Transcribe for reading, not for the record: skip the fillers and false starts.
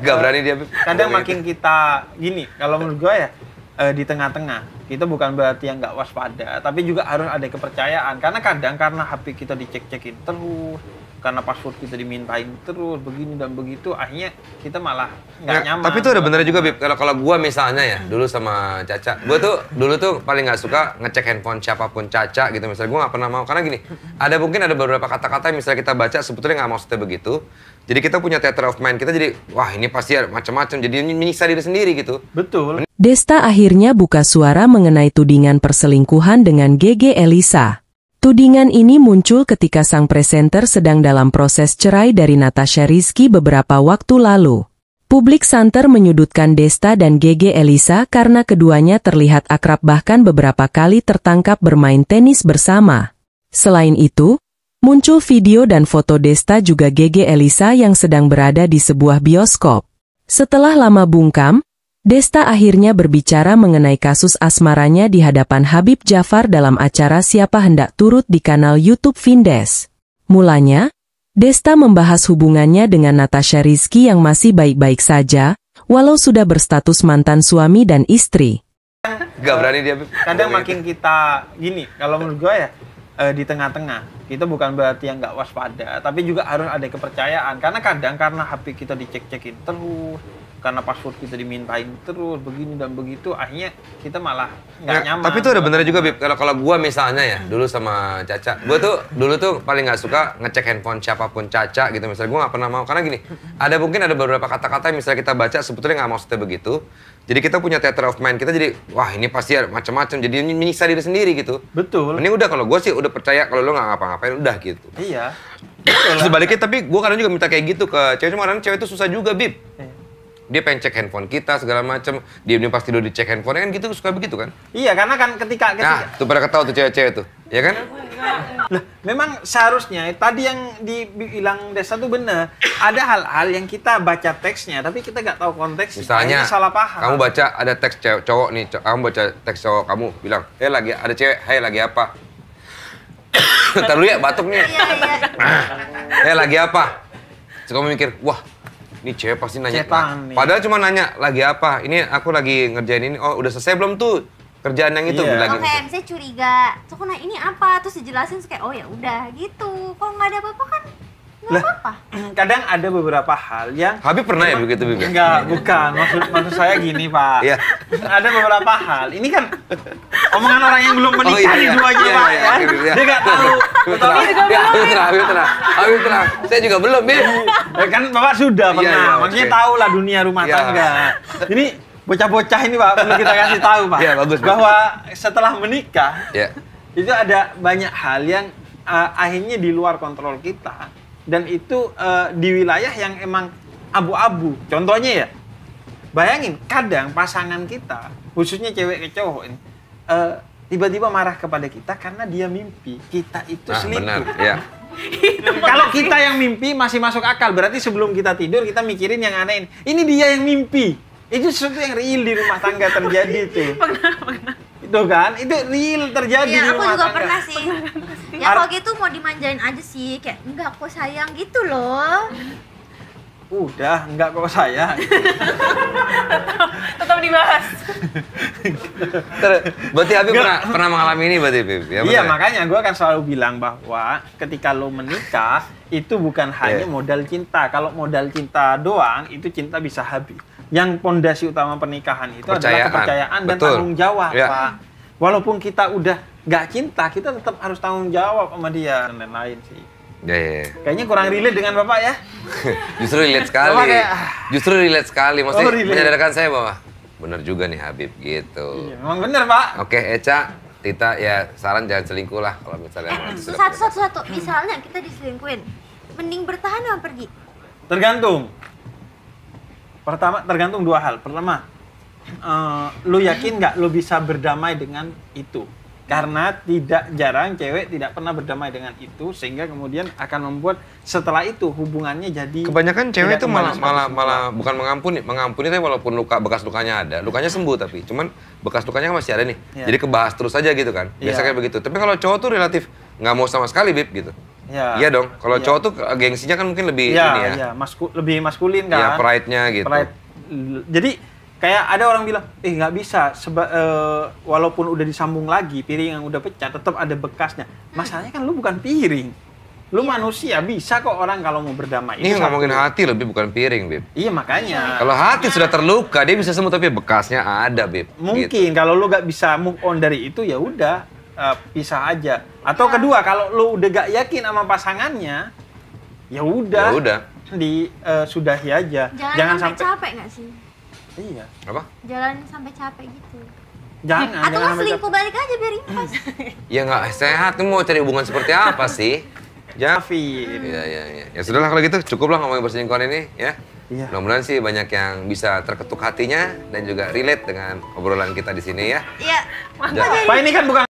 Gak berani dia. Kadang makin kita gini, kalau menurut gue ya di tengah-tengah kita bukan berarti yang nggak waspada, tapi juga harus ada kepercayaan. Karena kadang karena HP kita dicek-cekin terus, karena password kita dimintain terus, begini dan begitu, akhirnya kita malah nggak nyaman. Tapi itu ada bener juga, Bib. Kalau gua misalnya ya, dulu sama Caca, gua tuh dulu tuh paling nggak suka ngecek handphone siapapun Caca gitu. Misalnya gua nggak pernah mau, karena gini, mungkin ada beberapa kata-kata yang misalnya kita baca sebetulnya nggak maksudnya begitu. Jadi kita punya theater of mind, kita jadi, wah ini pasti macam-macam, jadi menyiksa diri sendiri gitu. Betul. Desta akhirnya buka suara mengenai tudingan perselingkuhan dengan GG Elisa. Tudingan ini muncul ketika sang presenter sedang dalam proses cerai dari Natasha Rizky beberapa waktu lalu. Publik santer menyudutkan Desta dan GG Elisa karena keduanya terlihat akrab, bahkan beberapa kali tertangkap bermain tenis bersama. Selain itu, muncul video dan foto Desta juga GG Elisa yang sedang berada di sebuah bioskop. Setelah lama bungkam, Desta akhirnya berbicara mengenai kasus asmaranya di hadapan Habib Jafar dalam acara Siapa Hendak Turut di kanal YouTube Vindes. Mulanya, Desta membahas hubungannya dengan Natasha Rizky yang masih baik-baik saja, walau sudah berstatus mantan suami dan istri. Gak berani dia. Kadang makin kita gini, kalau menurut gue ya di tengah-tengah kita bukan berarti yang nggak waspada, tapi juga harus ada kepercayaan. Karena kadang karena HP kita dicek-cekin terus, karena password kita dimintain terus, begini dan begitu, akhirnya kita malah nggak nyaman. Tapi itu ada bener juga, Bib. Kalau gua misalnya ya, dulu sama Caca, gua tuh dulu tuh paling nggak suka ngecek handphone siapapun Caca gitu. Misalnya gua nggak pernah mau, karena gini, mungkin ada beberapa kata-kata yang misalnya kita baca sebetulnya nggak maksudnya begitu. Jadi kita punya theater of mind, kita jadi, wah ini pasti macam-macam, jadi menyiksa diri sendiri gitu. Betul. Mending udah, kalau gua sih udah percaya kalau lo nggak ngapa-ngapain, udah gitu. Iya. Sebaliknya, tapi gua kadang juga minta kayak gitu ke cewek, cuma kadang cewek itu susah juga, Bib. Dia pengen cek handphone kita segala macam, dia pasti udah dicek handphone kan gitu, suka begitu kan? Iya, karena kan ketika Nah, tuh pada ketawa tuh cewek-cewek tuh, ya kan? Lah, memang seharusnya tadi yang dibilang Desa tuh bener. Ada hal-hal yang kita baca teksnya, tapi kita nggak tahu konteksnya. Misalnya, salah paham. kamu baca ada teks cowok nih, kamu baca teks cowok, kamu bilang, hey lagi ada cewek, hey lagi apa? Ntar dulu ya, batuk nih. Hey lagi apa? Terus kamu mikir, wah ini cewek pasti nanya. Padahal cuma nanya, lagi apa? Ini aku lagi ngerjain ini, oh udah selesai belum tuh? Kerjaan yang itu lagi. Kayak misalnya curiga, terus aku nanya ini apa, terus dijelasin kayak oh ya udah gitu. Kalau nggak ada apa-apa kan nggak apa-apa. Kadang ada beberapa hal yang Habib pernah ya begitu, Bib? Enggak, bukan. Maksud saya gini, Pak. Iya. Ada beberapa hal. Ini kan omongan orang yang belum menikah di dua aja, Pak. Ya. Dia nggak tahu. Habib tenang. Saya juga belum, Bib. Kan Bapak sudah pernah. Makanya tahu lah dunia rumah tangga. Ini bocah-bocah ini, Pak, perlu kita kasih tahu, Pak. Iya, bagus. Bahwa setelah menikah, Iya. itu ada banyak hal yang akhirnya di luar kontrol kita. Dan itu di wilayah yang emang abu-abu. Contohnya ya, bayangin kadang pasangan kita, khususnya cewek ke cowok ini, tiba-tiba marah kepada kita karena dia mimpi kita itu selingkuh. Benar, ya. Kalau kita yang mimpi masih masuk akal, berarti sebelum kita tidur kita mikirin yang aneh. Ini dia yang mimpi. Itu sesuatu yang real di rumah tangga terjadi tuh. Itu kan, itu real terjadi di rumah tangga. Iya, aku juga pernah sih. Ya kalau gitu mau dimanjain aja sih, kayak enggak kok sayang gitu loh. Udah, enggak kok sayang. Tetap dibahas. Berarti Habib pernah mengalami ini berarti, Bib? Ya, iya, makanya gue akan selalu bilang bahwa ketika lo menikah, itu bukan hanya modal cinta. Kalau modal cinta doang, itu cinta bisa habis. Yang pondasi utama pernikahan itu adalah kepercayaan dan tanggung jawab, Pak. Walaupun kita udah nggak cinta, kita tetap harus tanggung jawab sama dia dan lain-lain sih. Ya. Kayaknya kurang relate dengan Bapak ya. Justru relate sekali. Justru relate sekali. Maksudnya menyadarkan saya bahwa benar juga nih Habib gitu. Iya, memang benar, Pak. Oke, Eca, Tita, ya saran jangan selingkuh lah kalau misalnya. Satu-satu, misalnya kita diselingkuhin, mending bertahan atau pergi? Tergantung. Pertama, tergantung dua hal. Pertama, lo yakin nggak lo bisa berdamai dengan itu? Karena tidak jarang cewek tidak pernah berdamai dengan itu, sehingga kemudian akan membuat setelah itu hubungannya jadi. Kebanyakan cewek itu malah bukan mengampuni tapi walaupun bekas lukanya ada, lukanya sembuh tapi cuman bekas lukanya masih ada nih. Jadi kebahas terus aja gitu kan. Biasanya kayak begitu. Tapi kalau cowok tuh relatif nggak mau sama sekali, Bib, gitu. Ya. Iya dong. Kalau Iya. cowok tuh gengsinya kan mungkin lebih Iya, ini ya. iya, lebih maskulin kan. Iya, pride-nya gitu. Pride. Jadi kayak ada orang bilang, nggak bisa, walaupun udah disambung lagi, piring yang udah pecah, tetap ada bekasnya. Masalahnya kan lu bukan piring. Lu manusia, bisa kok orang kalau mau berdamai. Ini Itu ngomongin satu. hati lebih bukan piring, Beb. Iya, makanya. Kalau hati sudah terluka, dia bisa sembuh tapi bekasnya ada, Beb. Mungkin Gitu. kalau lu nggak bisa move on dari itu, ya udah, pisah aja. Atau kedua, kalau lu udah gak yakin sama pasangannya, ya udah. Ya udah. Sudahi aja. Jangan sampai capek nggak sih? Iya. Apa? Jalan sampai capek gitu. Jangan. Atau jangan mau sampai selingkuh balik aja biar impas. Ya nggak sehat, lu mau cari hubungan seperti apa sih? Jangan. David. Iya, iya, iya. Ya sudahlah kalau gitu, cukuplah ngomongin perselingkuhan ini, ya. Iya. Mudah-mudahan sih banyak yang bisa terketuk hatinya dan juga relate dengan obrolan kita di sini ya. Iya. Pak ini kan bukan